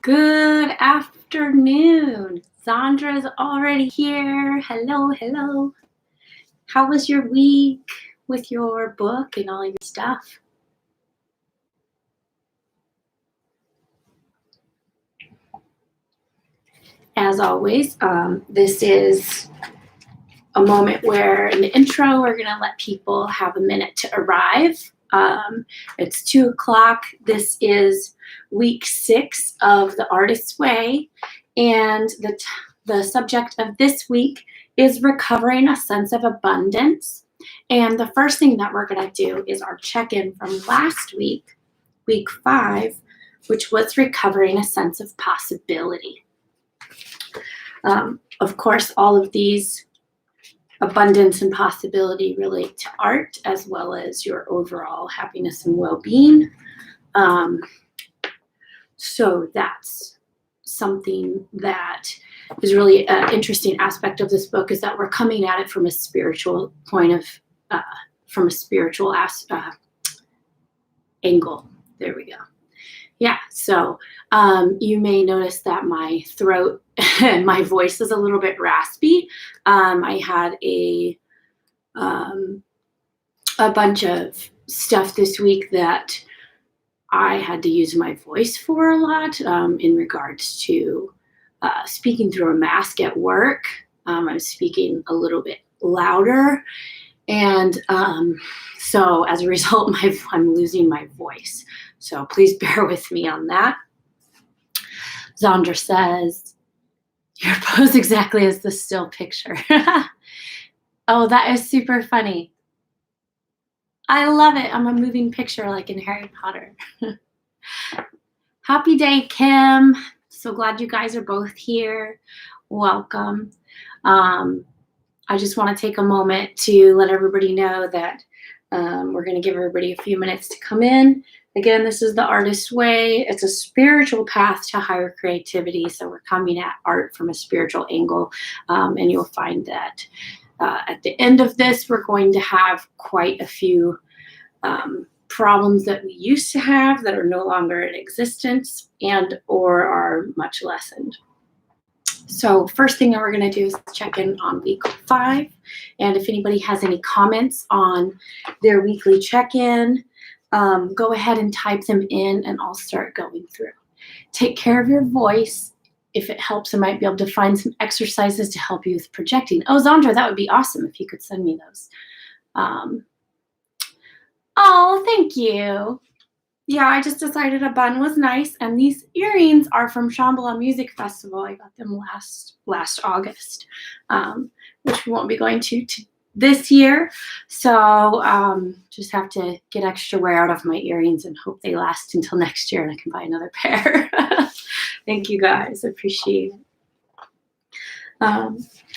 Good afternoon. Zondra's already here. Hello, hello. How was your week with your book and all your stuff? As always, this is a moment where in the intro, we're going to let people have a minute to arrive. It's 2 o'clock. This is week 6 of The Artist's Way. And the subject of this week is recovering a sense of abundance. And the first thing that we're going to do is our check-in from last week, week 5, which was recovering a sense of possibility. Of course, all of these abundance and possibility relate to art as well as your overall happiness and well-being. So that's something that is really an interesting aspect of this book, is that we're coming at it from a spiritual point of, from a spiritual angle. There we go. Yeah, so you may notice that my throat and my voice is a little bit raspy. I had a bunch of stuff this week that I had to use my voice for a lot in regards to speaking through a mask at work. I'm speaking a little bit louder. And so as a result, I'm losing my voice. So please bear with me on that. Zondra says, your pose exactly as the still picture. Oh, that is super funny. I love it. I'm a moving picture like in Harry Potter. Happy day, Kim. So glad you guys are both here. Welcome. I just want to take a moment to let everybody know that we're going to give everybody a few minutes to come in. Again, this is The Artist's Way. It's a spiritual path to higher creativity. So we're coming at art from a spiritual angle. And you'll find that at the end of this, we're going to have quite a few problems that we used to have that are no longer in existence and or are much lessened. So first thing that we're going to do is check in on week 5. And if anybody has any comments on their weekly check-in, go ahead and type them in and I'll start going through. Take care of your voice. If it helps, I might be able to find some exercises to help you with projecting. Oh, Zondra, that would be awesome if you could send me those. Oh, thank you. Yeah, I just decided a bun was nice, and these earrings are from Shambhala Music Festival. I got them last August, which we won't be going to this year. So just have to get extra wear out of my earrings and hope they last until next year and I can buy another pair. Thank you guys, I appreciate it.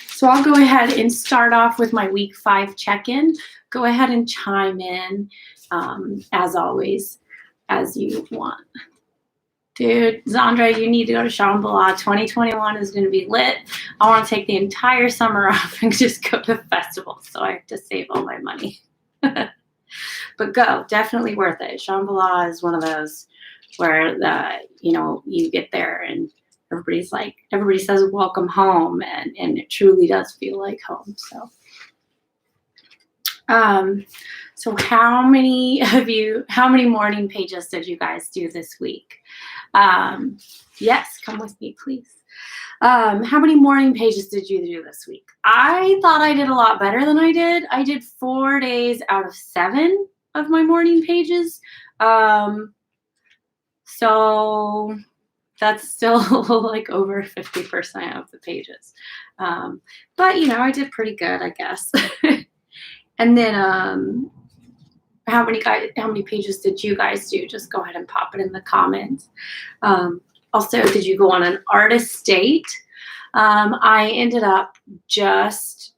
So I'll go ahead and start off with my week 5 check-in. Go ahead and chime in, as always, as you want. Dude, Zondra, you need to go to Shambhala. 2021 is going to be lit. I want to take the entire summer off and just go to festivals, so I have to save all my money. But go, definitely worth it. Shambhala is one of those where you get there and everybody says welcome home, and it truly does feel like home. So how many morning pages did you guys do this week? Yes, come with me, please. How many morning pages did you do this week? I thought I did a lot better than I did. I did 4 days out of 7 of my morning pages. So that's still like over 50% of the pages. But I did pretty good, I guess. And then how many pages did you guys do? Just go ahead and pop it in the comments. Also, did you go on an artist date? I ended up just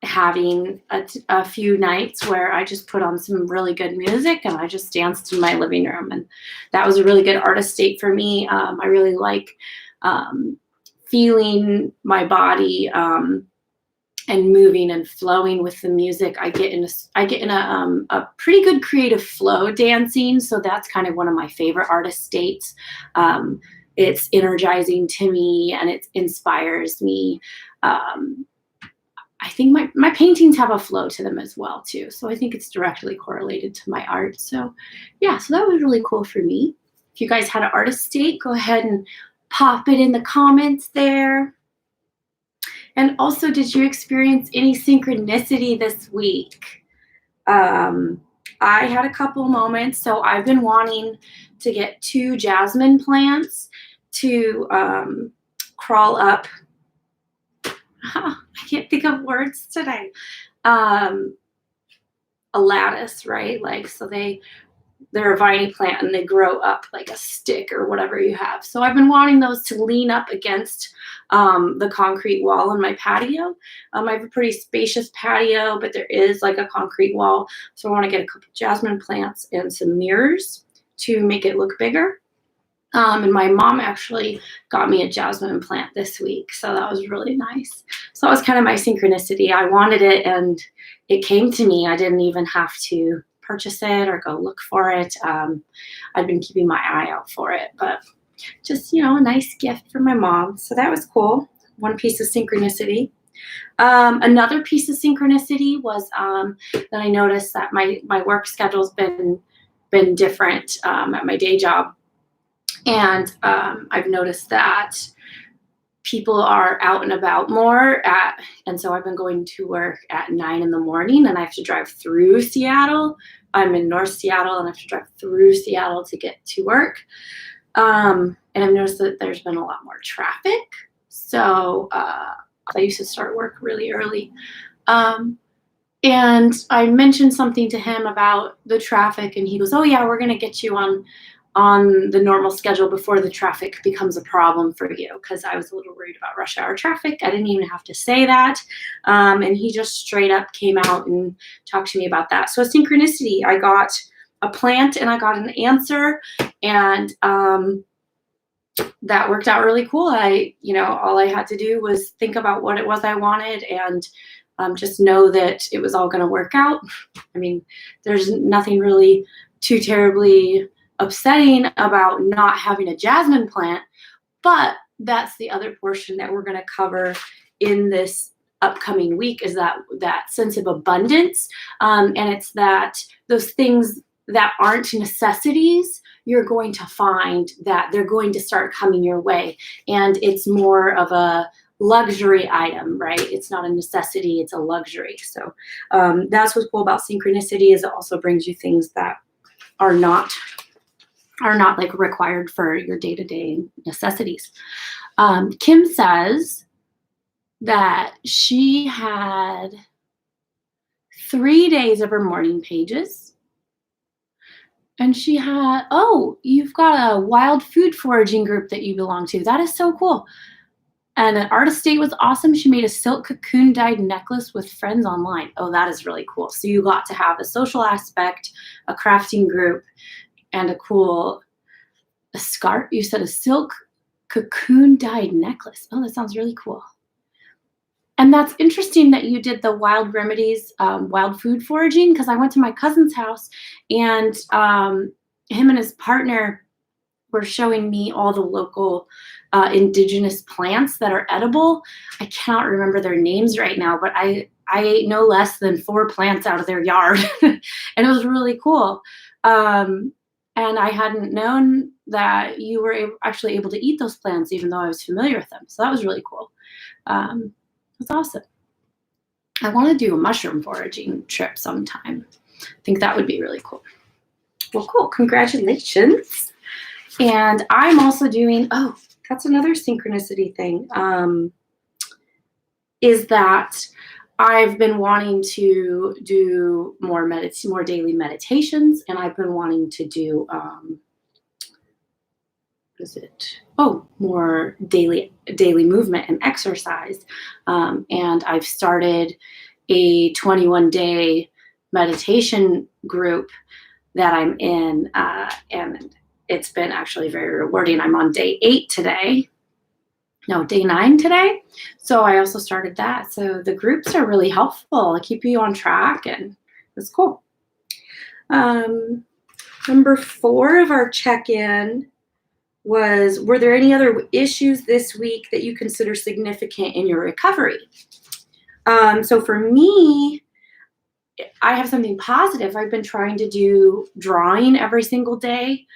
having a few nights where I just put on some really good music and I just danced in my living room, and that was a really good artist date for me. I really like feeling my body and moving and flowing with the music. I get in a pretty good creative flow dancing, so that's kind of one of my favorite artist states. it's energizing to me and it inspires me. I think my paintings have a flow to them as well too. So I think it's directly correlated to my art. So yeah, so that was really cool for me. If you guys had an artist date, go ahead and pop it in the comments there. And also, did you experience any synchronicity this week? I had a couple moments. So I've been wanting to get 2 jasmine plants to crawl up. I can't think of words today. A lattice, right? Like, so they're a viney plant and they grow up like a stick or whatever you have. So I've been wanting those to lean up against the concrete wall in my patio. I have a pretty spacious patio, but there is like a concrete wall. So I want to get a couple jasmine plants and some mirrors to make it look bigger. And my mom actually got me a jasmine plant this week. So that was really nice. So that was kind of my synchronicity. I wanted it and it came to me. I didn't even have to purchase it or go look for it. I've been keeping my eye out for it, but just, you know, a nice gift for my mom. So that was cool. One piece of synchronicity. Another piece of synchronicity was that I noticed that my work schedule's been different at my day job. And I've noticed that people are out and about more and so I've been going to work at 9 in the morning and I have to drive through Seattle. I'm in North Seattle and I have to drive through Seattle to get to work. And I've noticed that there's been a lot more traffic. So I used to start work really early. And I mentioned something to him about the traffic and he goes, oh yeah, we're going to get you on the normal schedule before the traffic becomes a problem for you, because I was a little worried about rush hour traffic. I didn't even have to say that. And he just straight up came out and talked to me about that. So a synchronicity, I got a plant and I got an answer, and that worked out really cool. All I had to do was think about what it was I wanted and just know that it was all going to work out. I mean, there's nothing really too terribly upsetting about not having a jasmine plant, but that's the other portion that we're going to cover in this upcoming week, is that sense of abundance. And it's that those things that aren't necessities, you're going to find that they're going to start coming your way. And it's more of a luxury item, right? It's not a necessity, it's a luxury. So that's what's cool about synchronicity, is it also brings you things that are not like required for your day-to-day necessities. Kim says that she had 3 days of her morning pages, and she had, oh, you've got a wild food foraging group that you belong to. That is so cool. And an artist date was awesome. She made a silk cocoon dyed necklace with friends online. Oh, that is really cool. So you got to have a social aspect, a crafting group, and a scarf. You said a silk cocoon dyed necklace. Oh, that sounds really cool. And that's interesting that you did the wild remedies, wild food foraging, because I went to my cousin's house and him and his partner were showing me all the local indigenous plants that are edible. I cannot remember their names right now, but I ate no less than 4 plants out of their yard. And it was really cool. And I hadn't known that you were actually able to eat those plants, even though I was familiar with them. So that was really cool. That's awesome. I want to do a mushroom foraging trip sometime. I think that would be really cool. Well, cool. Congratulations. And I'm also doing, oh, that's another synchronicity thing, is that I've been wanting to do more daily meditations, and I've been wanting to do more daily movement and exercise. And I've started a 21-day meditation group that I'm in, and it's been actually very rewarding. I'm on day 9 today. So I also started that. So the groups are really helpful. They keep you on track, and it's cool. Number 4 of our check-in was, were there any other issues this week that you consider significant in your recovery? So for me, I have something positive. I've been trying to do drawing every single day,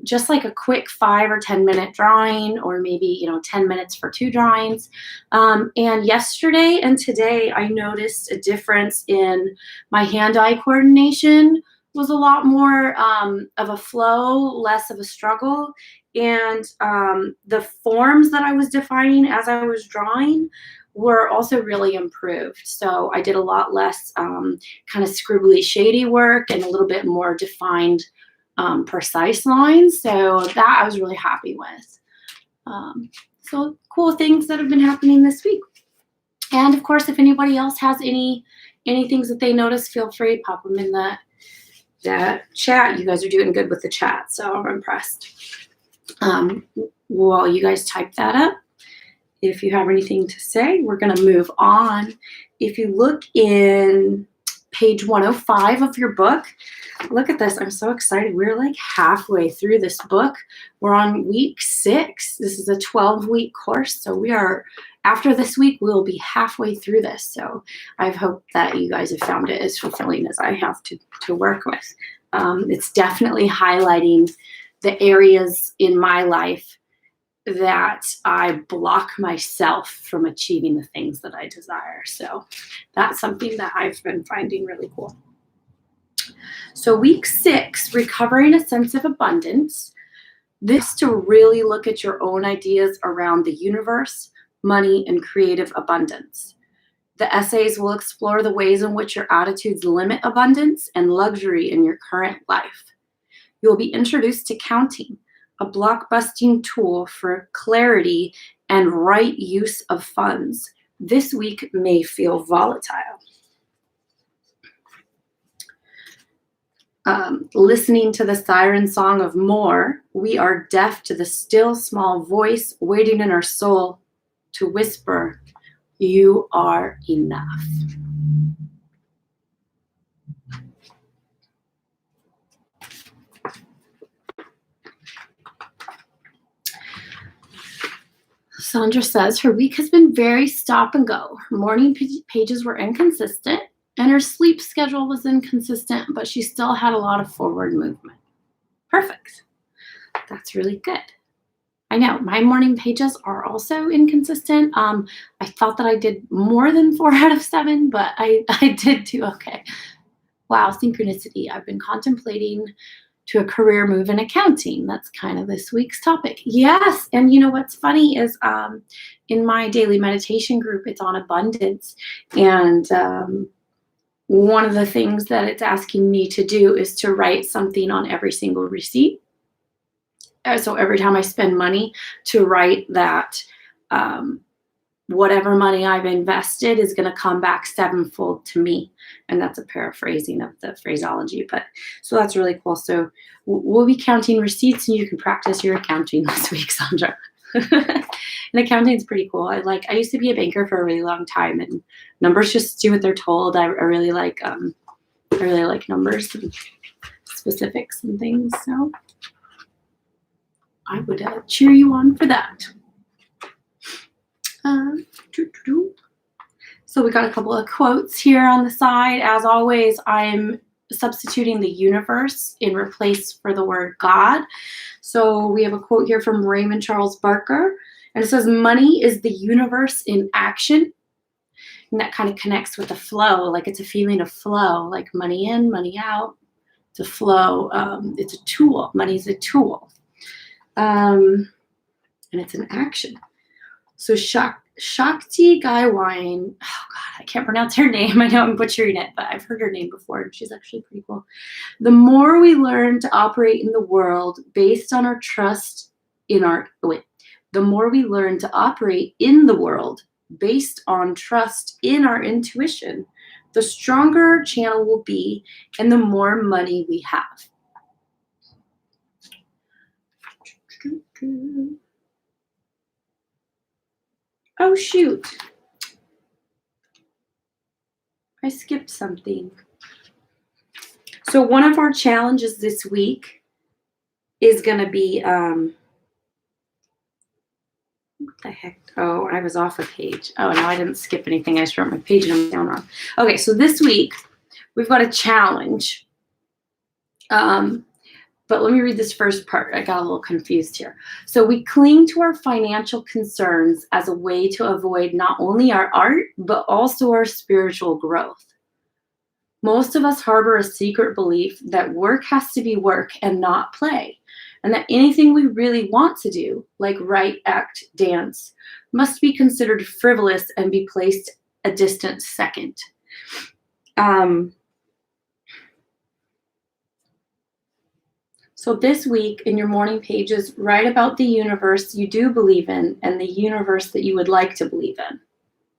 just like a quick 5 or 10 minute drawing, or maybe 10 minutes for 2 drawings. And yesterday and today, I noticed a difference in my hand-eye coordination. Was a lot more of a flow, less of a struggle, and the forms that I was defining as I was drawing were also really improved. So I did a lot less kind of scribbly, shady work and a little bit more defined, precise lines. So that I was really happy with. So cool things that have been happening this week. And of course, if anybody else has any things that they notice, feel free to pop them in the chat. You guys are doing good with the chat, so I'm impressed. While you guys type that up, if you have anything to say, we're going to move on. If you look in page 105 of your book, look at this. I'm so excited. We're like halfway through this book. We're on week 6. This is a 12-week course. So we are, after this week, we'll be halfway through this. So I hope that you guys have found it as fulfilling as I have to work with. It's definitely highlighting the areas in my life that I block myself from achieving the things that I desire. So that's something that I've been finding really cool. So week 6, recovering a sense of abundance. This to really look at your own ideas around the universe, money, and creative abundance. The essays will explore the ways in which your attitudes limit abundance and luxury in your current life. You will be introduced to counting, a block-busting tool for clarity and right use of funds. This week may feel volatile. Listening to the siren song of more, we are deaf to the still small voice waiting in our soul to whisper, "You are enough." Sandra says her week has been very stop and go. Her morning pages were inconsistent and her sleep schedule was inconsistent, but she still had a lot of forward movement. Perfect. That's really good. I know my morning pages are also inconsistent. I thought that I did more than 4 out of 7, but I did do okay. Wow, synchronicity. I've been contemplating to a career move in accounting. That's kind of this week's topic. Yes, and you know what's funny is in my daily meditation group, it's on abundance. And one of the things that it's asking me to do is to write something on every single receipt. So every time I spend money, to write that whatever money I've invested is going to come back 7-fold to me. And that's a paraphrasing of the phraseology. But so that's really cool. So we'll be counting receipts and you can practice your accounting this week, Sandra. And accounting is pretty cool. I used to be a banker for a really long time, and numbers just do what they're told. I really like numbers and specifics and things. So I would cheer you on for that. So we got a couple of quotes here on the side. As always, I'm substituting the universe in replace for the word God. So we have a quote here from Raymond Charles Barker, and it says, "Money is the universe in action." And that kind of connects with the flow, like it's a feeling of flow, like money in, money out. It's a flow. It's a tool. Money is a tool. And it's an action. So Shakti Gaiwine, oh God, I can't pronounce her name. I know I'm butchering it, but I've heard her name before, and she's actually pretty cool. The more we learn to operate in the world based on our trust in our, the more we learn to operate in the world based on trust in our intuition, the stronger our channel will be and the more money we have. Oh, shoot. I skipped something. So one of our challenges this week is going to be the heck? Oh, I was off a page. Oh, no, I didn't skip anything. I just wrote my page down wrong. Okay, so this week we've got a challenge. But let me read this first part. I got a little confused here. So we cling to our financial concerns as a way to avoid not only our art, but also our spiritual growth. Most of us harbor a secret belief that work has to be work and not play, and that anything we really want to do, like write, act, dance, must be considered frivolous and be placed a distant second. So this week in your morning pages, write about the universe you do believe in and the universe that you would like to believe in.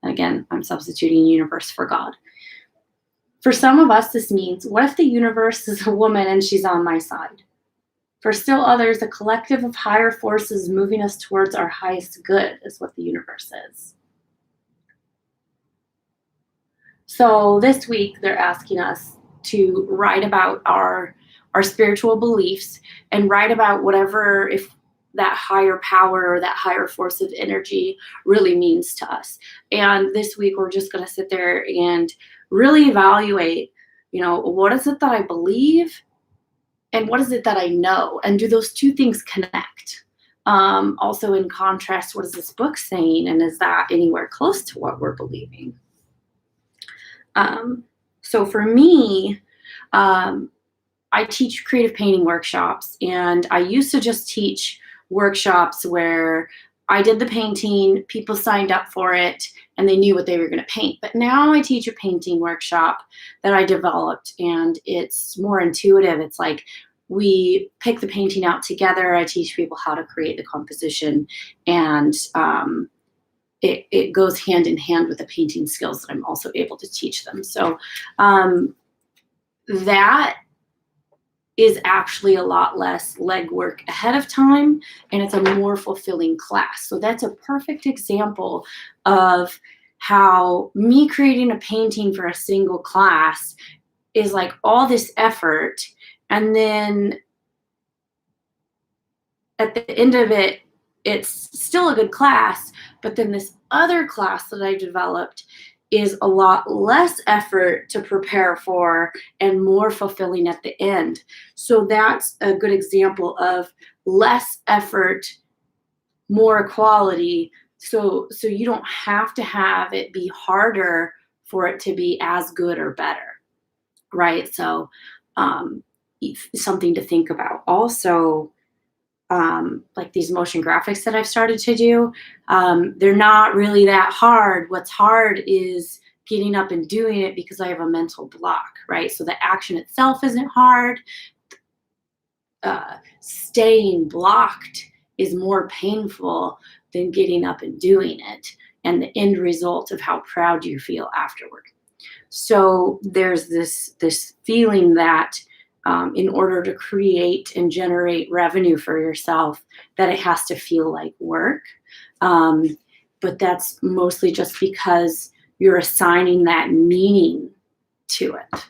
And again, I'm substituting universe for God. For some of us, this means, what if the universe is a woman and she's on my side? For still others, a collective of higher forces moving us towards our highest good is what the universe is. So this week, they're asking us to write about our spiritual beliefs and write about whatever, if that higher power or that higher force of energy really means to us. And this week, we're just going to sit there and really evaluate, what is it that I believe and what is it that I know? And do those two things connect? Also, in contrast, what is this book saying? And is that anywhere close to what we're believing? So for me, I teach creative painting workshops, and I used to just teach workshops where I did the painting, people signed up for it, and they knew what they were going to paint. But now I teach a painting workshop that I developed, and it's more intuitive. It's like we pick the painting out together. I teach people how to create the composition, and it goes hand in hand with the painting skills that I'm also able to teach them. So that is actually a lot less legwork ahead of time, and it's a more fulfilling class. So that's a perfect example of how me creating a painting for a single class is like all this effort, and then at the end of it, it's still a good class, but then this other class that I developed is a lot less effort to prepare for and more fulfilling at the end. So that's a good example of less effort, more quality. So you don't have to have it be harder for it to be as good or better, right? So something to think about. Also, like these motion graphics that I've started to do, they're not really that hard. What's hard is getting up and doing it because I have a mental block, right? So the action itself isn't hard. Staying blocked is more painful than getting up and doing it, and the end result of how proud you feel afterward. So there's this feeling that in order to create and generate revenue for yourself, that it has to feel like work. But that's mostly just because you're assigning that meaning to it.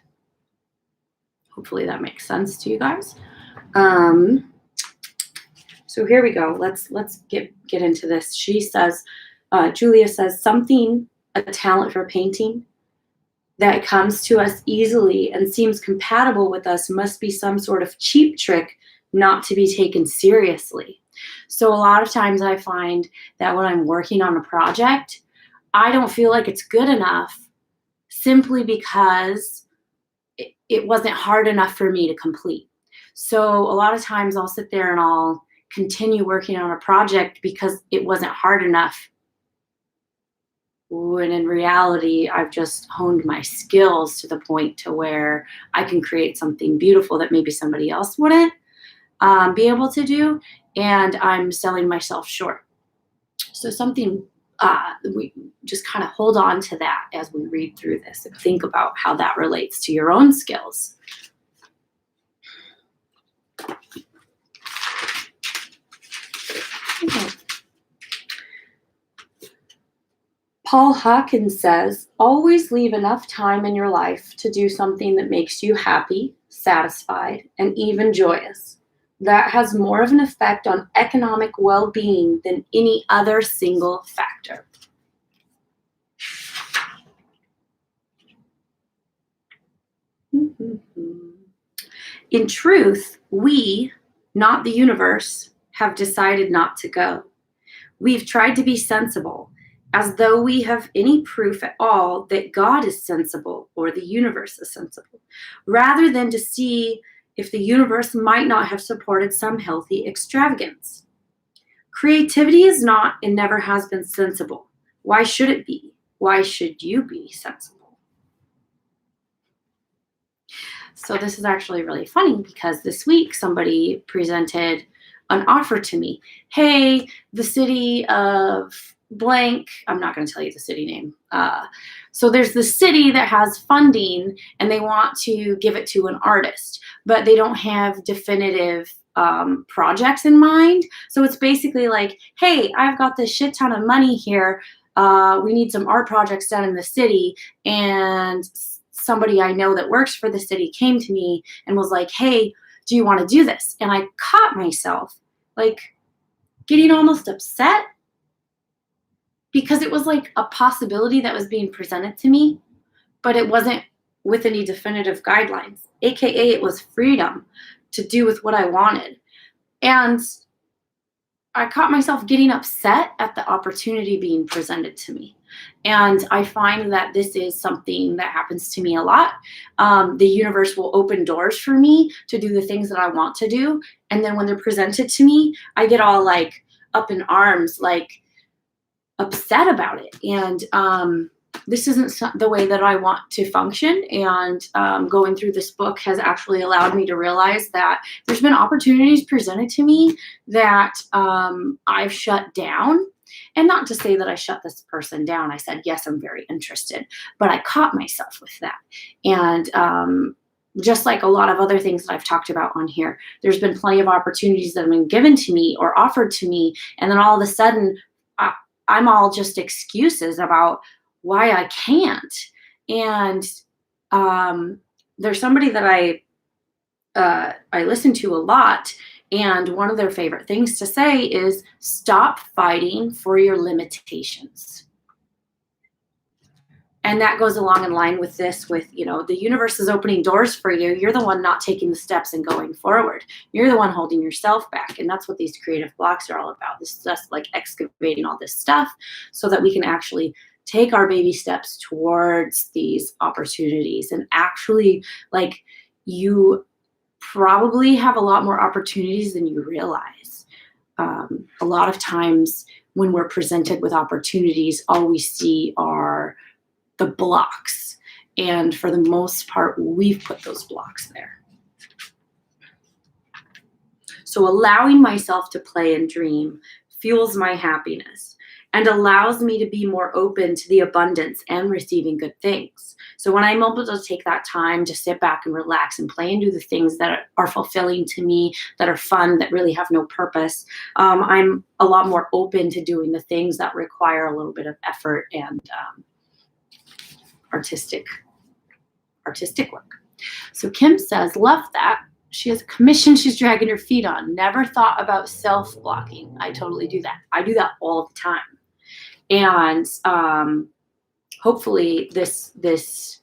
Hopefully that makes sense to you guys. So here we go. Let's get into this. She says, Julia says, a talent for painting that comes to us easily and seems compatible with us must be some sort of cheap trick not to be taken seriously. So a lot of times I find that when I'm working on a project, I don't feel like it's good enough simply because it wasn't hard enough for me to complete. So a lot of times I'll sit there and I'll continue working on a project because it wasn't hard enough, when in reality, I've just honed my skills to the point to where I can create something beautiful that maybe somebody else wouldn't be able to do, and I'm selling myself short. So we just kind of hold on to that as we read through this and think about how that relates to your own skills. Okay. Paul Hawkins says, always leave enough time in your life to do something that makes you happy, satisfied, and even joyous. that has more of an effect on economic well-being than any other single factor. In truth, we, not the universe, have decided not to go. We've tried to be sensible, as though we have any proof at all that God is sensible or the universe is sensible, rather than to see if the universe might not have supported some healthy extravagance. Creativity is not and never has been sensible. Why should it be? Why should you be sensible? So this is actually really funny because this week somebody presented an offer to me. Hey, the city of blank, I'm not going to tell you the city name. So there's the city that has funding and they want to give it to an artist, but they don't have definitive projects in mind. So it's basically like, hey, I've got this shit ton of money here. We need some art projects done in the city, and somebody I know that works for the city came to me and was like, hey, do you want to do this? And I caught myself like getting almost upset because it was like a possibility that was being presented to me, but it wasn't with any definitive guidelines, AKA it was freedom to do with what I wanted. And I caught myself getting upset at the opportunity being presented to me. And I find that this is something that happens to me a lot. The universe will open doors for me to do the things that I want to do. And then when they're presented to me, I get all like up in arms, like upset about it. And this isn't the way that I want to function. And going through this book has actually allowed me to realize that there's been opportunities presented to me that I've shut down. And not to say that I shut this person down. I said, yes, I'm very interested. But I caught myself with that. And just like a lot of other things that I've talked about on here, there's been plenty of opportunities that have been given to me or offered to me. And then all of a sudden, I'm all just excuses about why I can't. And there's somebody that I listen to a lot, and one of their favorite things to say is stop fighting for your limitations. And that goes along in line with this, with, you know, the universe is opening doors for you. You're the one not taking the steps and going forward. You're the one holding yourself back. And that's what these creative blocks are all about. This is just like excavating all this stuff so that we can actually take our baby steps towards these opportunities. And actually, like, you probably have a lot more opportunities than you realize. A lot of times when we're presented with opportunities, all we see are the blocks. And for the most part, we've put those blocks there. So allowing myself to play and dream fuels my happiness and allows me to be more open to the abundance and receiving good things. So when I'm able to take that time to sit back and relax and play and do the things that are fulfilling to me, that are fun, that really have no purpose, I'm a lot more open to doing the things that require a little bit of effort and artistic work. So Kim says, love that. She has a commission she's dragging her feet on. Never thought about self-blocking. I totally do that. I do that all the time. And hopefully this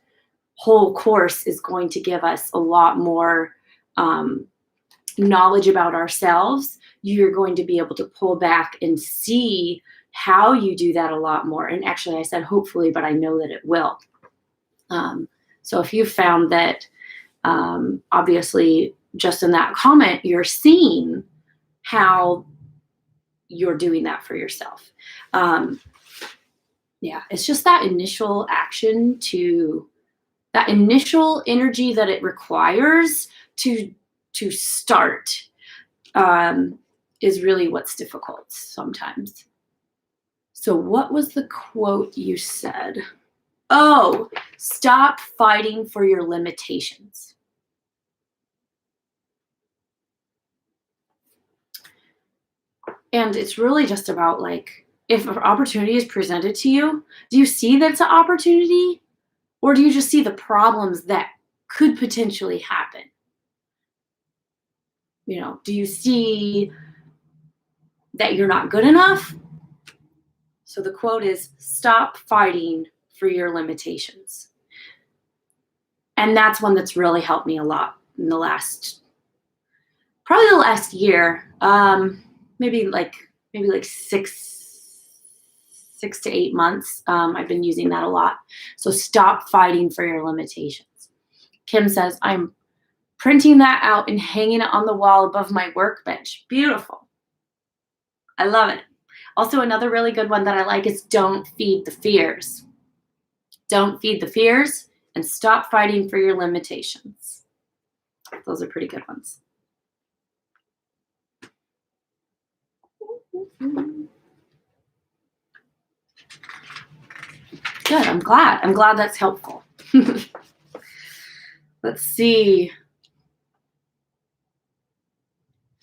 whole course is going to give us a lot more knowledge about ourselves. You're going to be able to pull back and see how you do that a lot more. And actually I said hopefully, but I know that it will. So if you found that obviously just in that comment, you're seeing how you're doing that for yourself. Yeah, it's just that initial action, to that initial energy that it requires to start is really what's difficult sometimes. So what was the quote you said? Oh, stop fighting for your limitations. And it's really just about, like, if an opportunity is presented to you, do you see that it's an opportunity? Or do you just see the problems that could potentially happen? Do you see that you're not good enough? So the quote is, stop fighting for your limitations. And that's one that's really helped me a lot in probably the last year, maybe like 6 to 8 months. I've been using that a lot. So stop fighting for your limitations. Kim says, I'm printing that out and hanging it on the wall above my workbench. Beautiful. I love it. Also, another really good one that I like is don't feed the fears. Don't feed the fears and stop fighting for your limitations. Those are pretty good ones. Good. I'm glad. I'm glad that's helpful. Let's see.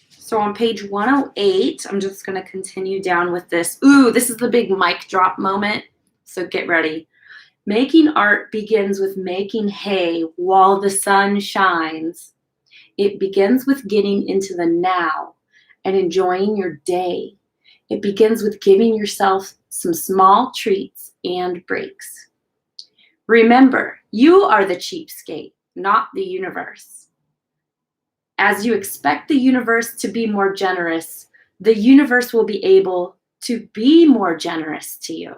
So on page 108, I'm just going to continue down with this. Ooh, this is the big mic drop moment. So get ready. Making art begins with making hay while the sun shines. It begins with getting into the now and enjoying your day. It begins with giving yourself some small treats and breaks. Remember, you are the cheapskate, not the universe. As you expect the universe to be more generous, the universe will be able to be more generous to you.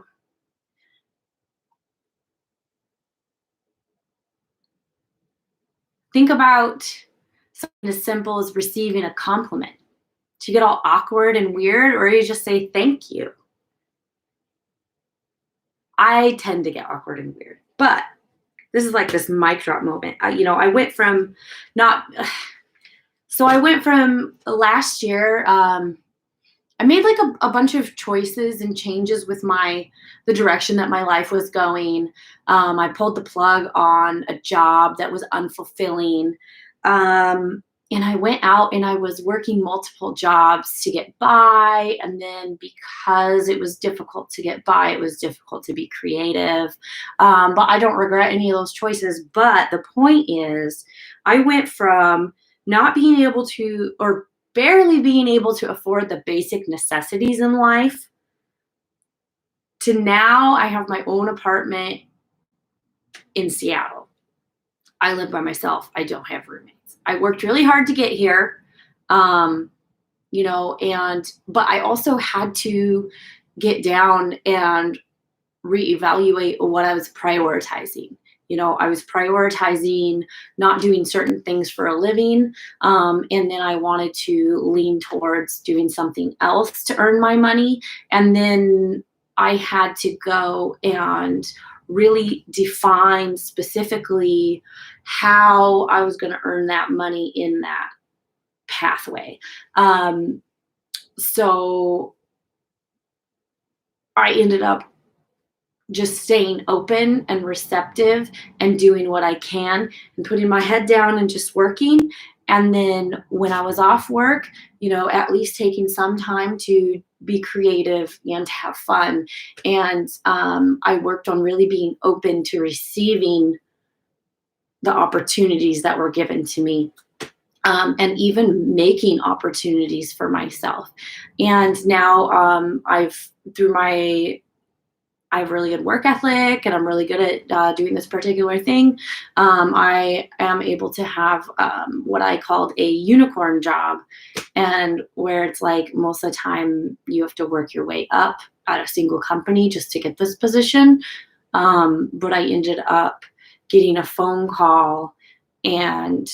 Think about something as simple as receiving a compliment. Do you get all awkward and weird, or you just say thank you? I tend to get awkward and weird, but this is like this mic drop moment. I went from last year, I made like a bunch of choices and changes with the direction that my life was going. I pulled the plug on a job that was unfulfilling. And I went out and I was working multiple jobs to get by. And then because it was difficult to get by, it was difficult to be creative. But I don't regret any of those choices. But the point is, I went from not being able to, or barely being able to afford the basic necessities in life, to now I have my own apartment in Seattle. I live by myself. I don't have roommates. I worked really hard to get here, but I also had to get down and reevaluate what I was prioritizing. I was prioritizing not doing certain things for a living, and then I wanted to lean towards doing something else to earn my money. And then I had to go and really define specifically how I was going to earn that money in that pathway. So I ended up just staying open and receptive and doing what I can and putting my head down and just working. And then when I was off work, at least taking some time to be creative and have fun. And I worked on really being open to receiving the opportunities that were given to me, and even making opportunities for myself. And now I have really good work ethic and I'm really good at doing this particular thing. I am able to have what I called a unicorn job, and where it's like most of the time you have to work your way up at a single company just to get this position. But I ended up getting a phone call and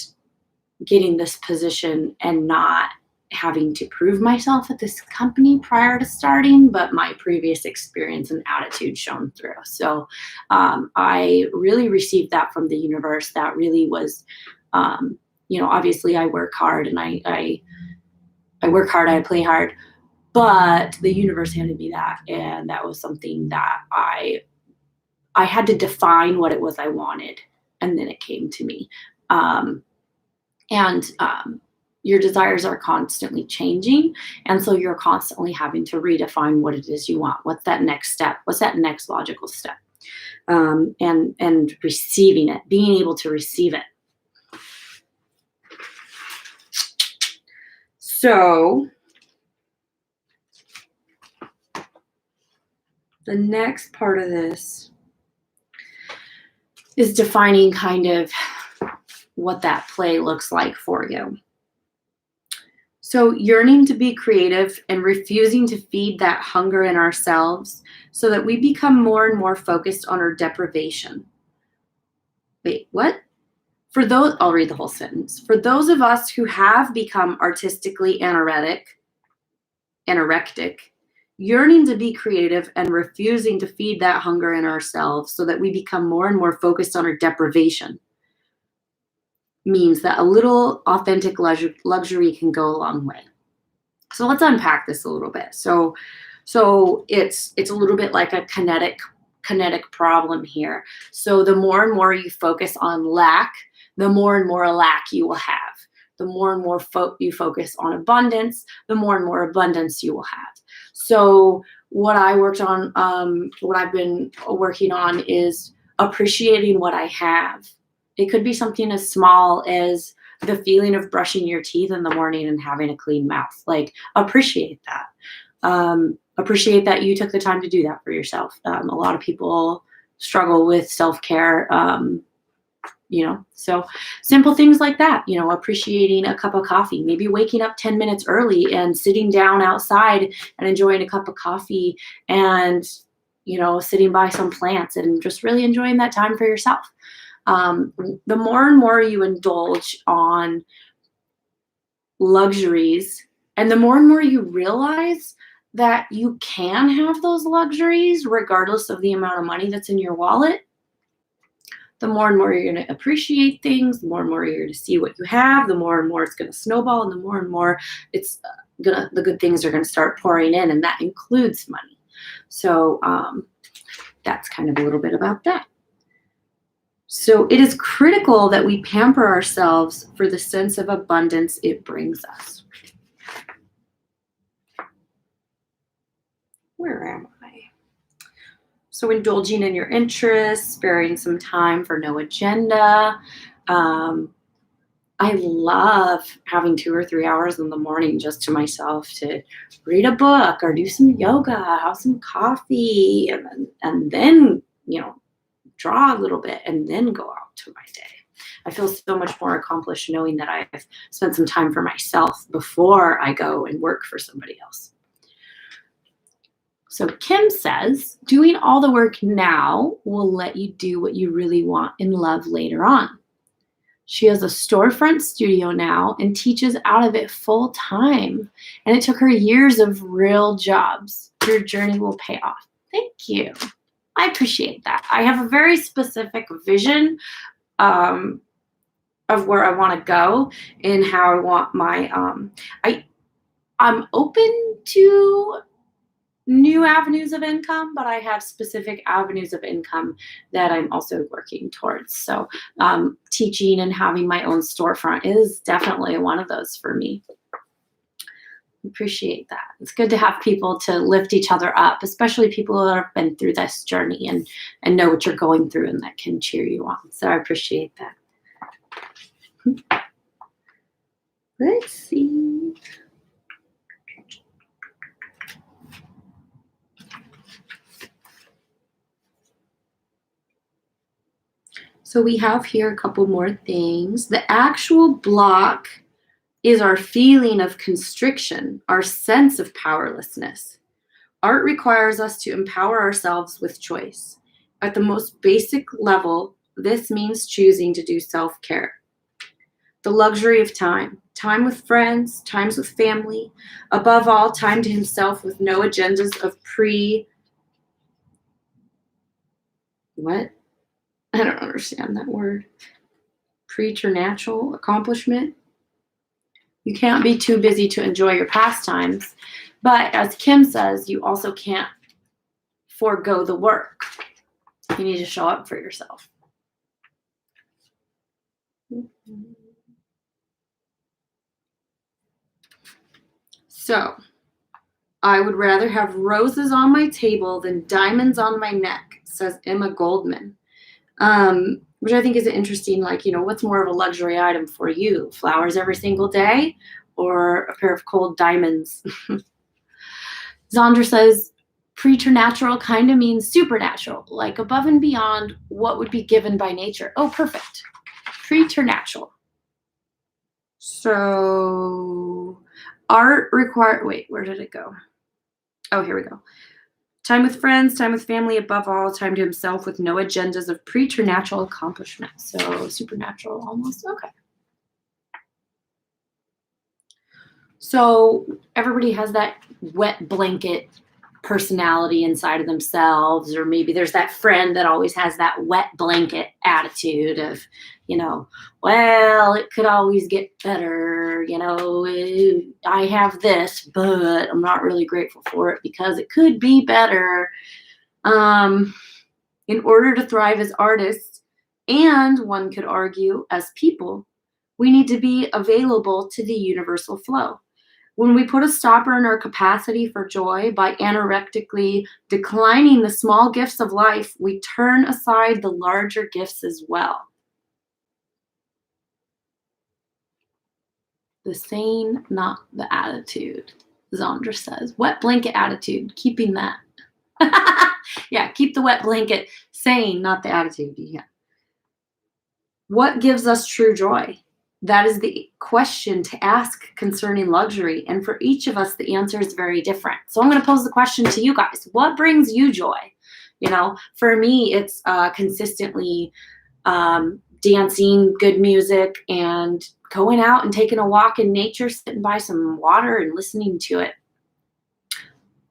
getting this position and not having to prove myself at this company prior to starting, but my previous experience and attitude shone through. So I really received that from the universe. That really was, obviously I work hard and I work hard, I play hard, but the universe handed me that. And that was something that I had to define what it was I wanted. And then it came to me. Your desires are constantly changing. And so you're constantly having to redefine what it is you want. What's that next step? What's that next logical step? And receiving it, being able to receive it. So the next part of this is defining kind of what that play looks like for you. So yearning to be creative and refusing to feed that hunger in ourselves so that we become more and more focused on our deprivation. Wait, what? For those, I'll read the whole sentence. For those of us who have become artistically anorectic, yearning to be creative and refusing to feed that hunger in ourselves so that we become more and more focused on our deprivation means that a little authentic luxury can go a long way. So let's unpack this a little bit. So it's a little bit like a kinetic problem here. So the more and more you focus on lack, the more and more lack you will have. The more and more you focus on abundance, the more and more abundance you will have. So what I worked on, what I've been working on is appreciating what I have. It could be something as small as the feeling of brushing your teeth in the morning and having a clean mouth. Like, appreciate that. Appreciate that you took the time to do that for yourself. A lot of people struggle with self-care, so simple things like that, appreciating a cup of coffee, maybe waking up 10 minutes early and sitting down outside and enjoying a cup of coffee and, sitting by some plants and just really enjoying that time for yourself. The more and more you indulge on luxuries and the more and more you realize that you can have those luxuries regardless of the amount of money that's in your wallet, the more and more you're going to appreciate things, the more and more you're going to see what you have, the more and more it's going to snowball, and the more and more the good things are going to start pouring in, and that includes money. So that's kind of a little bit about that. So it is critical that we pamper ourselves for the sense of abundance it brings us. Where am I? So indulging in your interests, sparing some time for no agenda. I love having 2 or 3 hours in the morning just to myself to read a book or do some yoga, have some coffee, and then, draw a little bit and then go out to my day. I feel so much more accomplished knowing that I've spent some time for myself before I go and work for somebody else. So Kim says, doing all the work now will let you do what you really want and love later on. She has a storefront studio now and teaches out of it full time. And it took her years of real jobs. Your journey will pay off. Thank you. I appreciate that. I have a very specific vision of where I want to go and how I want my, I'm open to new avenues of income, but I have specific avenues of income that I'm also working towards. So teaching and having my own storefront is definitely one of those for me. Appreciate that. It's good to have people to lift each other up, especially people that have been through this journey and know what you're going through and that can cheer you on. So I appreciate that. Let's see. So we have here a couple more things. The actual block is our feeling of constriction, our sense of powerlessness. Art requires us to empower ourselves with choice. At the most basic level, this means choosing to do self-care. The luxury of time with friends, times with family, above all, time to himself with no agendas of what? I don't understand that word. Preternatural accomplishment. You can't be too busy to enjoy your pastimes, but as Kim says, you also can't forego the work. You need to show up for yourself. So, I would rather have roses on my table than diamonds on my neck, says Emma Goldman. Which I think is interesting, what's more of a luxury item for you? Flowers every single day or a pair of cold diamonds. Zandra says, preternatural kind of means supernatural, like above and beyond what would be given by nature. Oh, perfect. Preternatural. So art require, wait, where did it go? Oh, here we go. Time with friends, time with family, above all, time to himself with no agendas of preternatural accomplishment. So supernatural almost, okay. So everybody has that wet blanket personality inside of themselves, or maybe there's that friend that always has that wet blanket attitude of, you know, well, it could always get better, you know, I have this, but I'm not really grateful for it because it could be better. In order to thrive as artists, and one could argue as people, we need to be available to the universal flow. When we put a stopper in our capacity for joy by anorectically declining the small gifts of life, we turn aside the larger gifts as well. The sane, not the attitude, Zandra says. Wet blanket attitude, keeping that. Yeah, keep the wet blanket sane, not the attitude. Yeah. What gives us true joy? That is the question to ask concerning luxury. And for each of us, the answer is very different. So I'm going to pose the question to you guys. What brings you joy? You know, for me, it's consistently dancing, good music, and going out and taking a walk in nature, sitting by some water and listening to it.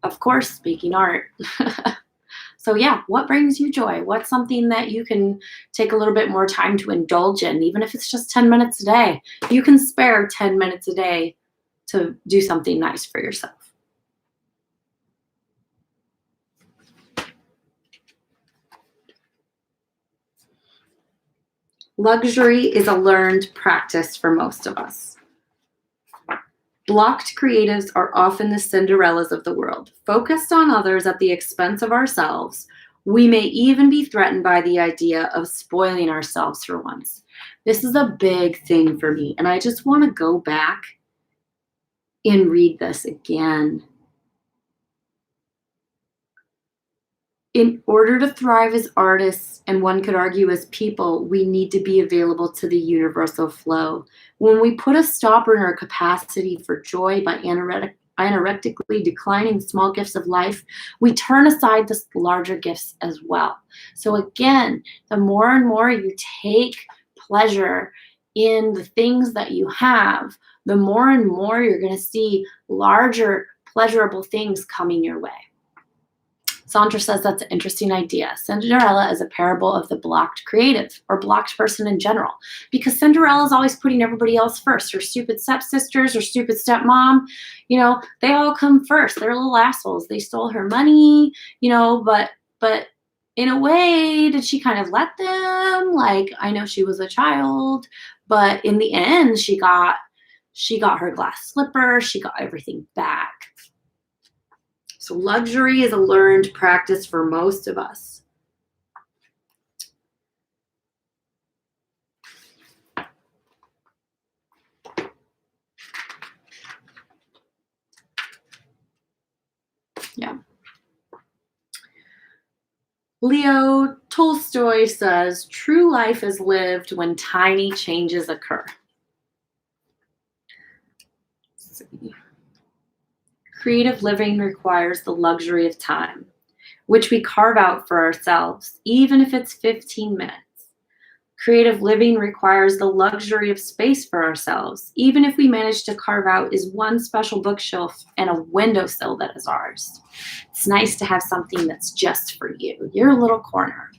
Of course, making art. So yeah, what brings you joy? What's something that you can take a little bit more time to indulge in, even if it's just 10 minutes a day? You can spare 10 minutes a day to do something nice for yourself. Luxury is a learned practice for most of us. Blocked creatives are often the Cinderellas of the world, focused on others at the expense of ourselves. We may even be threatened by the idea of spoiling ourselves for once. This is a big thing for me, and I just want to go back and read this again. In order to thrive as artists, and one could argue as people, we need to be available to the universal flow. When we put a stopper in our capacity for joy by anorectically declining small gifts of life, we turn aside the larger gifts as well. So again, the more and more you take pleasure in the things that you have, the more and more you're going to see larger pleasurable things coming your way. Sandra says that's an interesting idea. Cinderella is a parable of the blocked creative, or blocked person in general, because Cinderella is always putting everybody else first. Her stupid stepsisters, her stupid stepmom, you know, they all come first. They're little assholes. They stole her money, you know, but in a way, did she kind of let them? Like, I know she was a child, but in the end, she got her glass slipper. She got everything back. So luxury is a learned practice for most of us. Yeah. Leo Tolstoy says, true life is lived when tiny changes occur. Let's see. Creative living requires the luxury of time, which we carve out for ourselves, even if it's 15 minutes. Creative living requires the luxury of space for ourselves, even if we manage to carve out is one special bookshelf and a windowsill that is ours. It's nice to have something that's just for you, your little corner.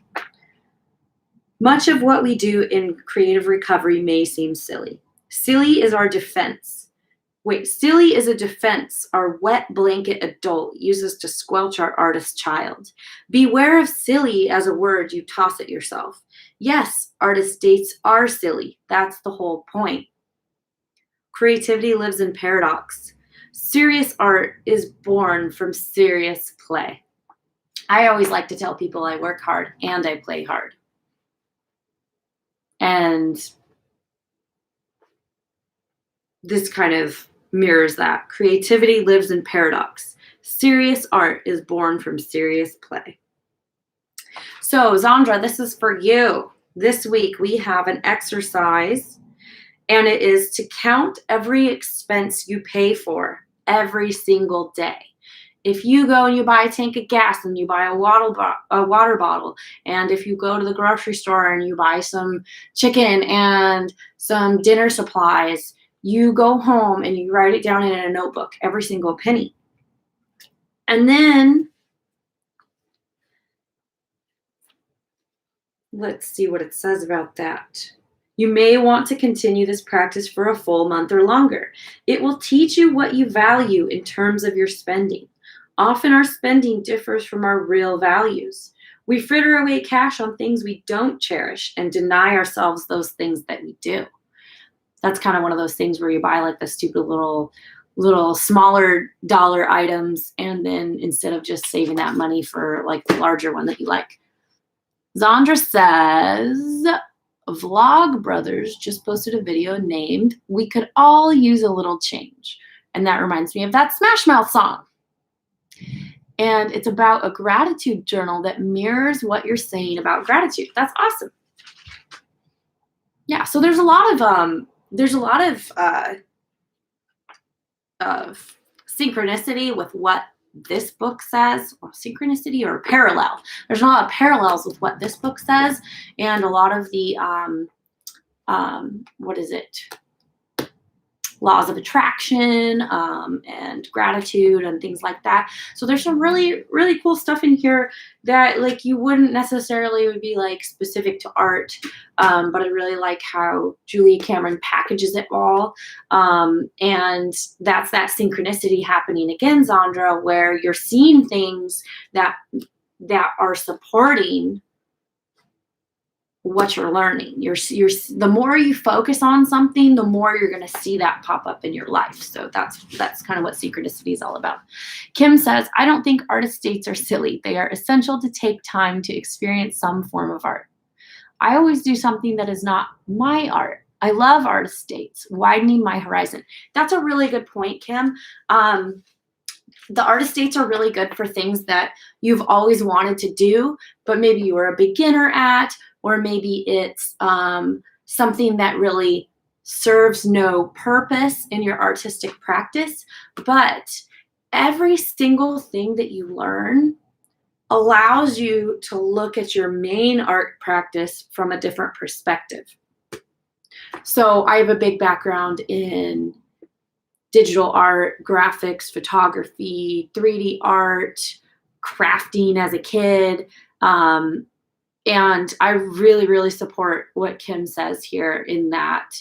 Much of what we do in creative recovery may seem silly. Silly is our defense. Silly is a defense our wet blanket adult uses to squelch our artist child. Beware of silly as a word you toss at yourself. Yes, artist dates are silly. That's the whole point. Creativity lives in paradox. Serious art is born from serious play. I always like to tell people I work hard and I play hard. And this kind of mirrors that. Creativity lives in paradox. Serious art is born from serious play. So, Zandra, this is for you. This week we have an exercise, and it is to count every expense you pay for every single day. If you go and you buy a tank of gas and you buy a water bottle, and if you go to the grocery store and you buy some chicken and some dinner supplies, you go home and you write it down in a notebook, every single penny. And then let's see what it says about that. You may want to continue this practice for a full month or longer. It will teach you what you value in terms of your spending. Often our spending differs from our real values. We fritter away cash on things we don't cherish and deny ourselves those things that we do. That's kind of one of those things where you buy like the stupid little smaller dollar items, and then instead of just saving that money for like the larger one that you like. Zandra says, Vlog Brothers just posted a video named "We Could All Use a Little Change." And that reminds me of that Smash Mouth song. And it's about a gratitude journal that mirrors what you're saying about gratitude. That's awesome. Yeah, so there's a lot of synchronicity with what this book says, or synchronicity or parallel. There's a lot of parallels with what this book says, and a lot of the laws of attraction and gratitude and things like that. So there's some really, really cool stuff in here that like you wouldn't necessarily would be like specific to art, but I really like how Julia Cameron packages it all. And that's that synchronicity happening again, Zandra, where you're seeing things that are supporting what you're learning. The more you focus on something, the more you're going to see that pop up in your life. So that's kind of what synchronicity is all about. Kim says, I don't think art estates are silly. They are essential to take time to experience some form of art. I always do something that is not my art. I love art estates, widening my horizon. That's a really good point, Kim. The art estates are really good for things that you've always wanted to do, but maybe you were a beginner at, or maybe it's something that really serves no purpose in your artistic practice. But every single thing that you learn allows you to look at your main art practice from a different perspective. So I have a big background in digital art, graphics, photography, 3D art, crafting as a kid. And I really, really support what Kim says here in that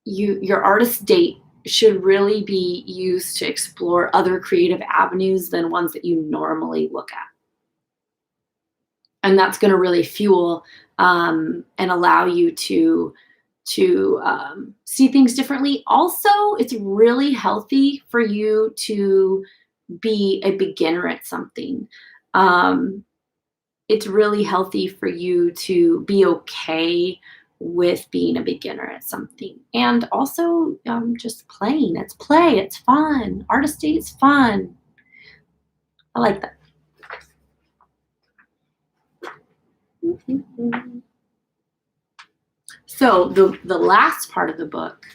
your art estate should really be used to explore other creative avenues than ones that you normally look at. And that's going to really fuel and allow you to see things differently. Also, it's really healthy for you to be a beginner at something. It's really healthy for you to be okay with being a beginner at something. And also just playing. It's play. It's fun. Art estate's fun. I like that. So the last part of the book.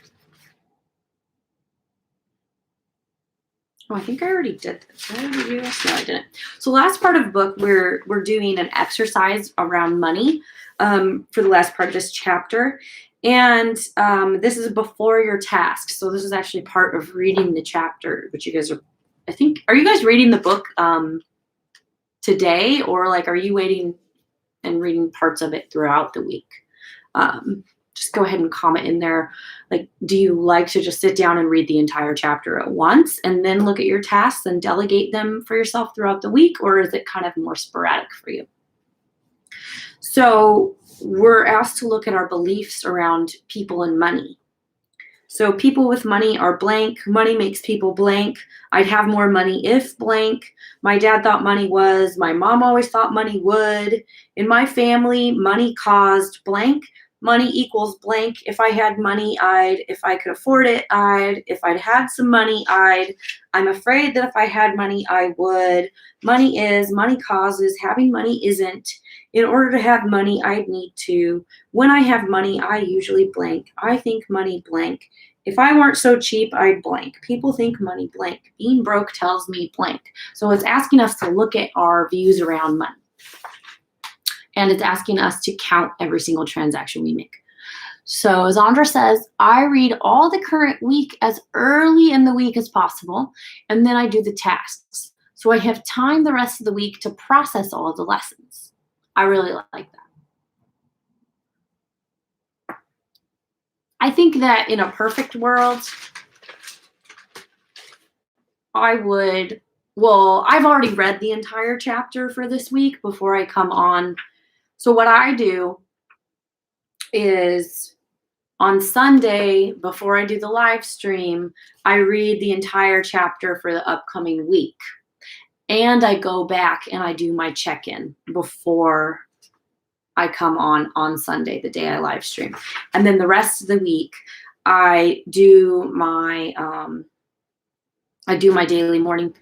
Oh, I think I already did this. Did I already do this? No, I didn't. So last part of the book, we're doing an exercise around money for the last part of this chapter. And this is before your task. So this is actually part of reading the chapter, which you guys are, are you guys reading the book today? Or like, are you waiting and reading parts of it throughout the week? Just go ahead and comment in there. Like, do you like to just sit down and read the entire chapter at once and then look at your tasks and delegate them for yourself throughout the week? Or is it kind of more sporadic for you? So we're asked to look at our beliefs around people and money. So people with money are blank. Money makes people blank. I'd have more money if blank. My dad thought money was. My mom always thought money would. In my family, money caused blank. money equals blank. If I had money, if I could afford it, if I'd had some money, I'm afraid that if I had money, I would. Money is, money causes, having money isn't. In order to have money, I'd need to. When I have money, I usually blank. I think money blank. If I weren't so cheap, I'd blank. People think money blank. Being broke tells me blank. So it's asking us to look at our views around money. And it's asking us to count every single transaction we make. So as Andra says, I read all the current week as early in the week as possible, and then I do the tasks. So I have time the rest of the week to process all of the lessons. I really like that. I think that in a perfect world, I've already read the entire chapter for this week before I come on. So what I do is on Sunday, before I do the live stream, I read the entire chapter for the upcoming week. And I go back and I do my check-in before I come on Sunday, the day I live stream. And then the rest of the week, I do my daily morning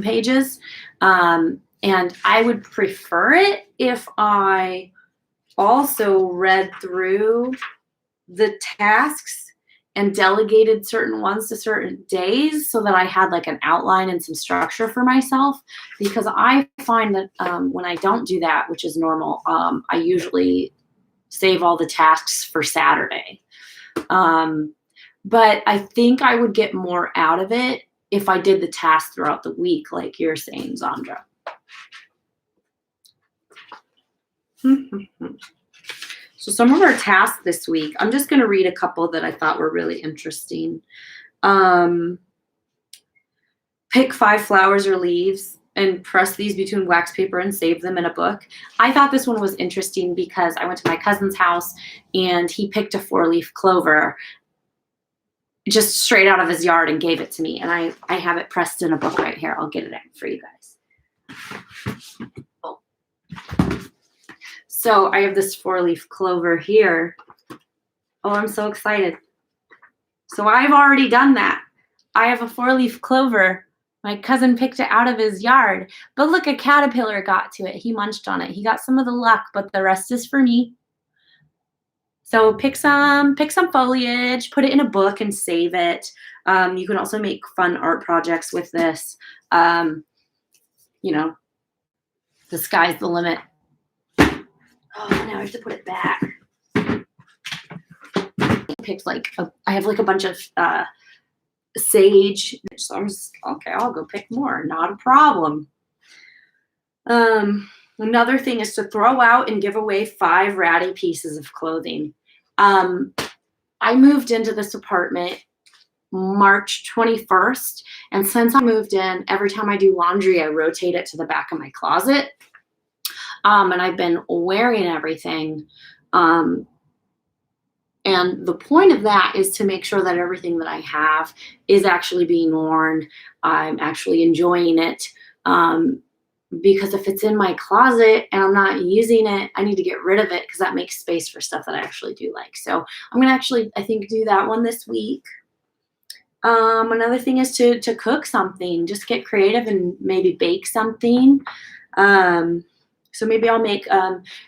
pages. And I would prefer it if I also read through the tasks and delegated certain ones to certain days so that I had like an outline and some structure for myself. Because I find that when I don't do that, which is normal, I usually save all the tasks for Saturday. But I think I would get more out of it if I did the tasks throughout the week, like you're saying, Zandra. So some of our tasks this week, I'm just going to read a couple that I thought were really interesting. Pick 5 flowers or leaves and press these between wax paper and save them in a book. I thought this one was interesting because I went to my cousin's house and he picked a 4-leaf clover just straight out of his yard and gave it to me. And I have it pressed in a book right here. I'll get it out for you guys. Oh. So I have this 4-leaf clover here. Oh, I'm so excited. So I've already done that. I have a 4-leaf clover. My cousin picked it out of his yard. But look, a caterpillar got to it. He munched on it. He got some of the luck, but the rest is for me. So pick some foliage, put it in a book and save it. You can also make fun art projects with this. The sky's the limit. Oh, now I have to put it back. I have like a bunch of sage. So I'm just, okay, I'll go pick more. Not a problem. Another thing is to throw out and give away 5 ratty pieces of clothing. I moved into this apartment March 21st. And since I moved in, every time I do laundry, I rotate it to the back of my closet. And I've been wearing everything. And the point of that is to make sure that everything that I have is actually being worn. I'm actually enjoying it. Because if it's in my closet and I'm not using it, I need to get rid of it because that makes space for stuff that I actually do like. So I'm going to actually, I think, do that one this week. Another thing is to cook something. Just get creative and maybe bake something. So maybe I'll make,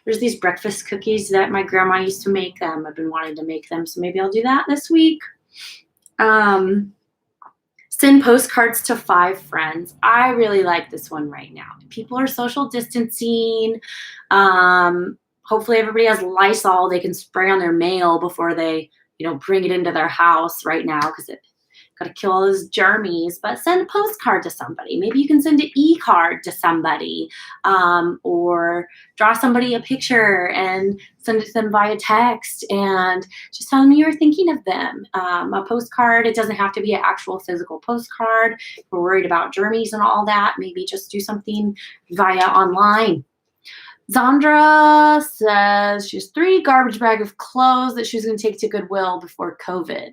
there's these breakfast cookies that my grandma used to make them. I've been wanting to make them. So maybe I'll do that this week. Send postcards to 5 friends. I really like this one right now. People are social distancing. Hopefully everybody has Lysol they can spray on their mail before they, bring it into their house right now because it got to kill all those germies. But send a postcard to somebody. Maybe you can send an e-card to somebody, or draw somebody a picture and send it to them via text and just tell them you were thinking of them. A postcard, it doesn't have to be an actual physical postcard. If we're worried about germies and all that, maybe just do something via online. Zandra says she has 3 garbage bags of clothes that she's going to take to Goodwill before COVID.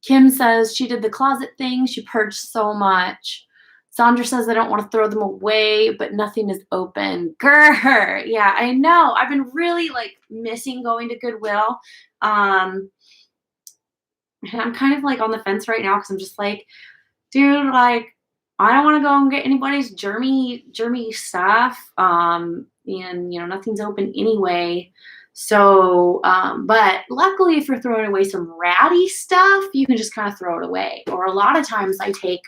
Kim says she did the closet thing. She purged so much. Sandra says, I don't want to throw them away, but nothing is open. Grr. Yeah, I know. I've been really like missing going to Goodwill. And I'm kind of like on the fence right now because I'm just like, dude, like, I don't want to go and get anybody's germy stuff. And you know, nothing's open anyway. So, but luckily if you're throwing away some ratty stuff, you can just kind of throw it away. Or a lot of times I take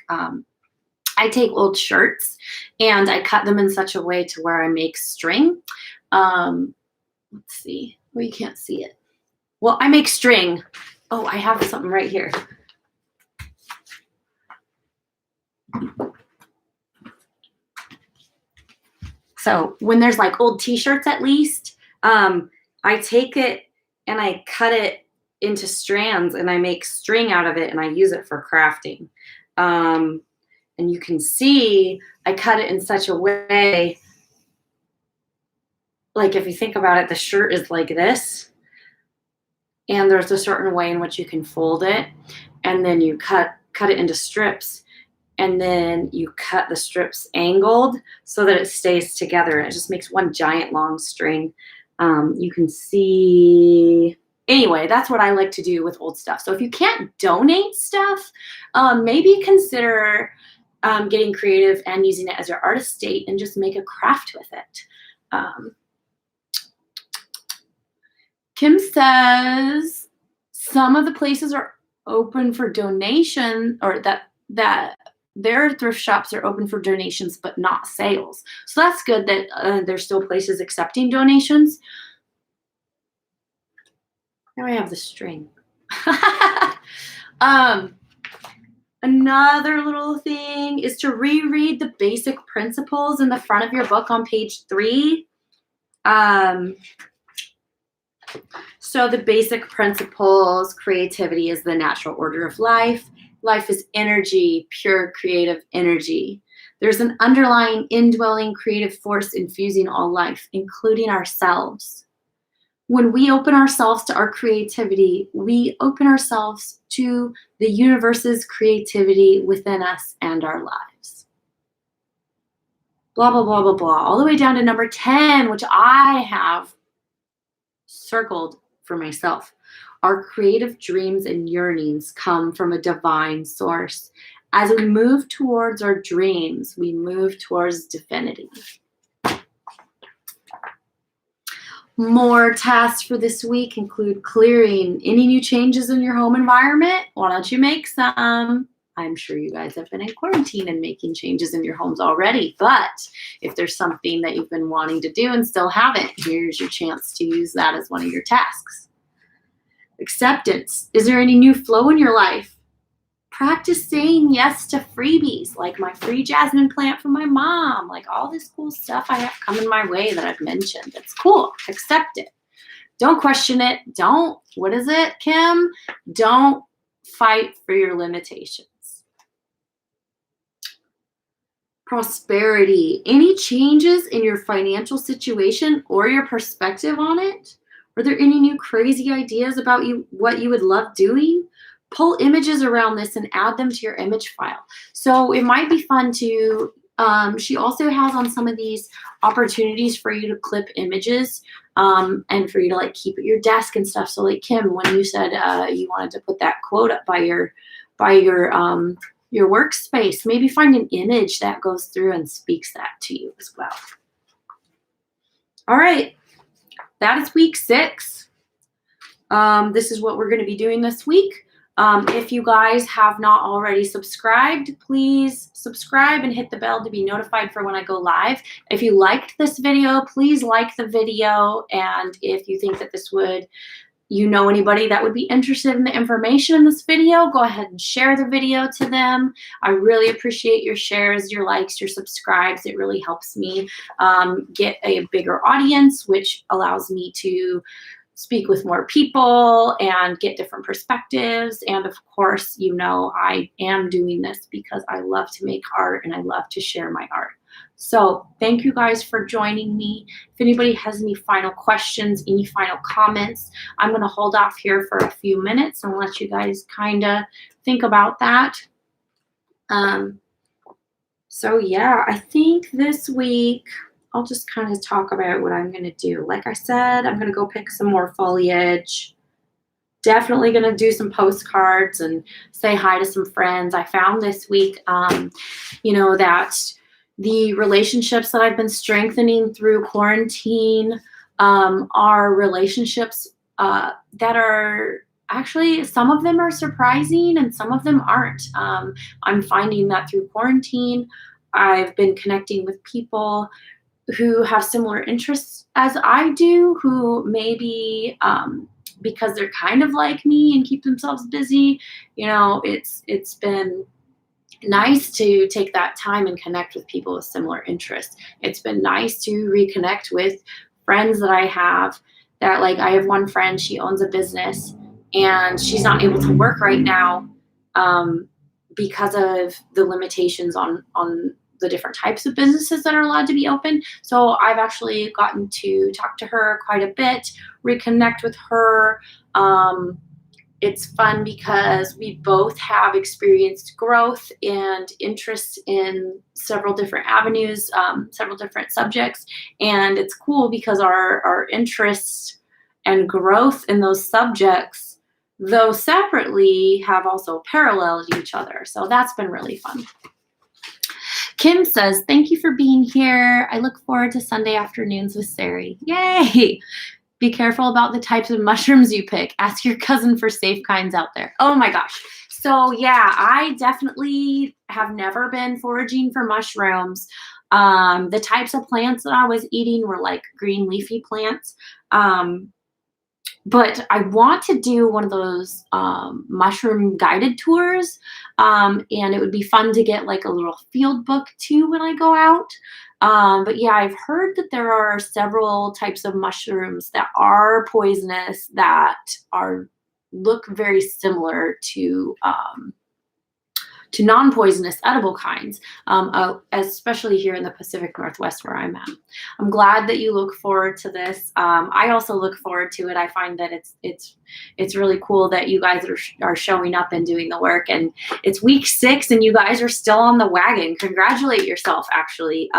old shirts and I cut them in such a way to where I make string. Let's see. Well, you can't see it. Well, I make string. Oh, I have something right here. So when there's like old t-shirts at least, I take it and I cut it into strands and I make string out of it and I use it for crafting. And you can see I cut it in such a way, like if you think about it, the shirt is like this. And there's a certain way in which you can fold it. And then you cut it into strips. And then you cut the strips angled so that it stays together. And it just makes one giant long string. You can see, anyway, that's what I like to do with old stuff. So if you can't donate stuff, maybe consider getting creative and using it as your art estate and just make a craft with it. Kim says some of the places are open for donation, or that their thrift shops are open for donations but not sales. So that's good that there's still places accepting donations. Now I have the string. Another little thing is to reread the basic principles in the front of your book on page 3. So the basic principles: creativity is the natural order of life. Life is energy, pure creative energy. There's an underlying indwelling creative force infusing all life, including ourselves. When we open ourselves to our creativity, we open ourselves to the universe's creativity within us and our lives. Blah, blah, blah, blah, blah. All the way down to number 10, which I have circled for myself. Our creative dreams and yearnings come from a divine source. As we move towards our dreams, we move towards divinity. More tasks for this week include clearing any new changes in your home environment. Why don't you make some? I'm sure you guys have been in quarantine and making changes in your homes already, but if there's something that you've been wanting to do and still haven't, here's your chance to use that as one of your tasks. Acceptance. Is there any new flow in your life? Practice saying yes to freebies, like my free jasmine plant from my mom, like all this cool stuff I have coming my way that I've mentioned. It's cool. Accept it. Don't question it. Don't, what is it, Kim? Don't fight for your limitations. Prosperity. Any changes in your financial situation or your perspective on it? Are there any new crazy ideas about what you would love doing? Pull images around this and add them to your image file. So it might be fun to, she also has on some of these opportunities for you to clip images and for you to like keep at your desk and stuff. So like Kim, when you said you wanted to put that quote up by your workspace, maybe find an image that goes through and speaks that to you as well. All right. That is week 6. This is what we're going to be doing this week. If you guys have not already subscribed, please subscribe and hit the bell to be notified for when I go live. If you liked this video, please like the video. And if you think that this would, you know anybody that would be interested in the information in this video, go ahead and share the video to them. I really appreciate your shares, your likes, your subscribes. It really helps me get a bigger audience, which allows me to speak with more people and get different perspectives. And of course, you know, I am doing this because I love to make art and I love to share my art. So thank you guys for joining me. If anybody has any final questions, any final comments, I'm going to hold off here for a few minutes and let you guys kind of think about that. So yeah, I think this week I'll just kind of talk about what I'm going to do. Like I said, I'm going to go pick some more foliage. Definitely going to do some postcards and say hi to some friends. I found this week, that the relationships that I've been strengthening through quarantine are relationships that are actually, some of them are surprising and some of them aren't. I'm finding that through quarantine, I've been connecting with people who have similar interests as I do, who maybe because they're kind of like me and keep themselves busy, it's been nice to take that time and connect with people with similar interests. It's been nice to reconnect with friends that I have that, like, I have one friend, she owns a business and she's not able to work right now because of the limitations on the different types of businesses that are allowed to be open. So I've actually gotten to talk to her quite a bit, reconnect with her. It's fun because we both have experienced growth and interest in several different avenues, several different subjects. And it's cool because our interests and growth in those subjects, though separately, have also paralleled each other. So that's been really fun. Kim says, thank you for being here. I look forward to Sunday afternoons with Sari. Yay! Be careful about the types of mushrooms you pick. Ask your cousin for safe kinds out there. Oh my gosh. So yeah, I definitely have never been foraging for mushrooms. The types of plants that I was eating were like green leafy plants. But I want to do one of those mushroom guided tours. And it would be fun to get like a little field book too when I go out. But yeah, I've heard that there are several types of mushrooms that are poisonous that look very similar to non-poisonous edible kinds, especially here in the Pacific Northwest where I'm at. I'm glad that you look forward to this. I also look forward to it. I find that it's really cool that you guys are showing up and doing the work. And it's week 6 and you guys are still on the wagon. Congratulate yourself, actually.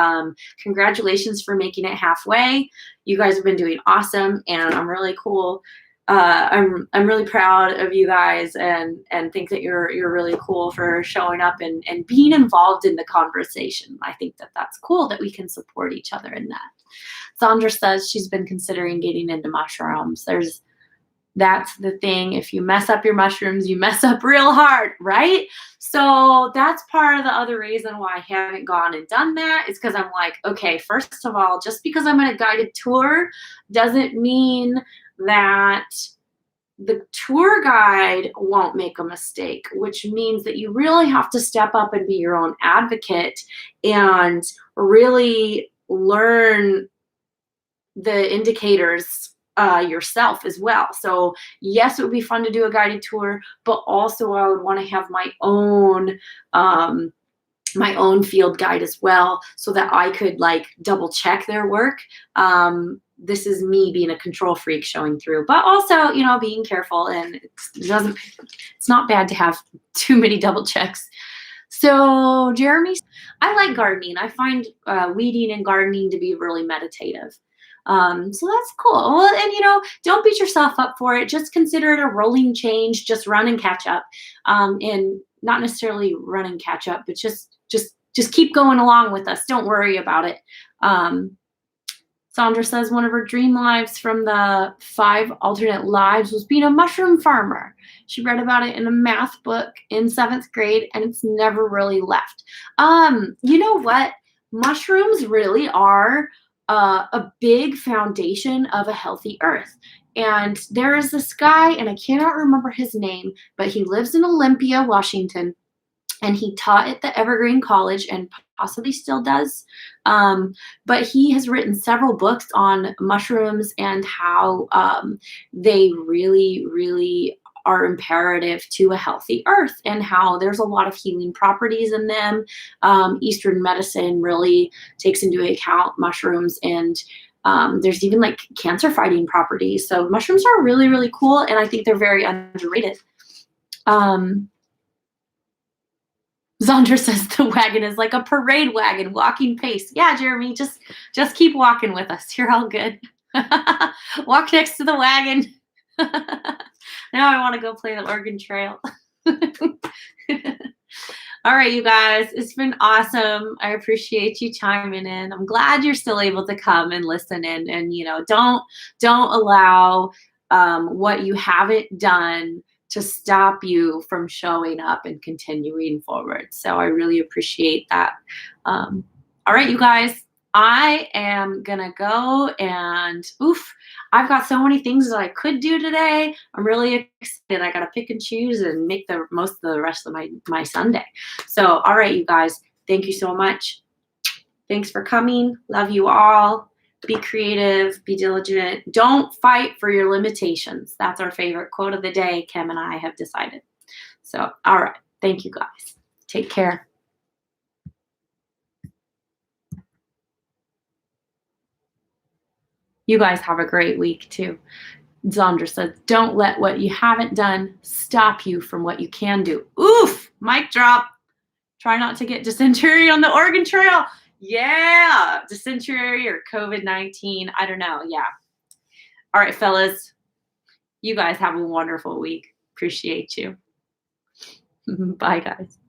Congratulations for making it halfway. You guys have been doing awesome, and I'm really cool. I'm really proud of you guys and think that you're really cool for showing up and being involved in the conversation. I think that that's cool that we can support each other in that. Sandra says she's been considering getting into mushrooms. That's the thing. If you mess up your mushrooms, you mess up real hard, right? So that's part of the other reason why I haven't gone and done that, is because I'm like, okay, first of all, just because I'm on a guided tour doesn't mean that the tour guide won't make a mistake, which means that you really have to step up and be your own advocate and really learn the indicators yourself as well. So yes, it would be fun to do a guided tour, but also I would want to have my own field guide as well, so that I could like double check their work. This is me being a control freak showing through, but also, being careful, and it's not bad to have too many double checks. So Jeremy, I like gardening. I find weeding and gardening to be really meditative. So that's cool. Well, and don't beat yourself up for it. Just consider it a rolling change. Just run and catch up. And not necessarily run and catch up, but just keep going along with us. Don't worry about it. Sandra says one of her dream lives from the 5 alternate lives was being a mushroom farmer. She read about it in a math book in 7th grade, and it's never really left. You know what? Mushrooms really are a big foundation of a healthy earth. And there is this guy, and I cannot remember his name, but he lives in Olympia, Washington, and he taught at the Evergreen College and possibly still does. But he has written several books on mushrooms and how they really, really are imperative to a healthy earth, and how there's a lot of healing properties in them. Eastern medicine really takes into account mushrooms, and there's even like cancer fighting properties. So mushrooms are really, really cool, and I think they're very underrated. Zandra says the wagon is like a parade wagon, walking pace. Yeah, Jeremy, just keep walking with us. You're all good. Walk next to the wagon. Now I want to go play the Oregon Trail. All right, you guys, it's been awesome. I appreciate you chiming in. I'm glad you're still able to come and listen in, and don't allow what you haven't done to stop you from showing up and continuing forward. So I really appreciate that. All right, you guys, I am gonna go and I've got so many things that I could do today. I'm really excited. I gotta pick and choose and make the most of the rest of my Sunday. So, all right, you guys, thank you so much. Thanks for coming. Love you all. Be creative, be diligent. Don't fight for your limitations. That's our favorite quote of the day, Kim and I have decided. So, all right. Thank you, guys. Take care. You guys have a great week, too. Zandra says, don't let what you haven't done stop you from what you can do. Oof, mic drop. Try not to get dysentery on the Oregon Trail. Yeah, dysentery or COVID-19. I don't know. Yeah. All right, fellas. You guys have a wonderful week. Appreciate you. Bye, guys.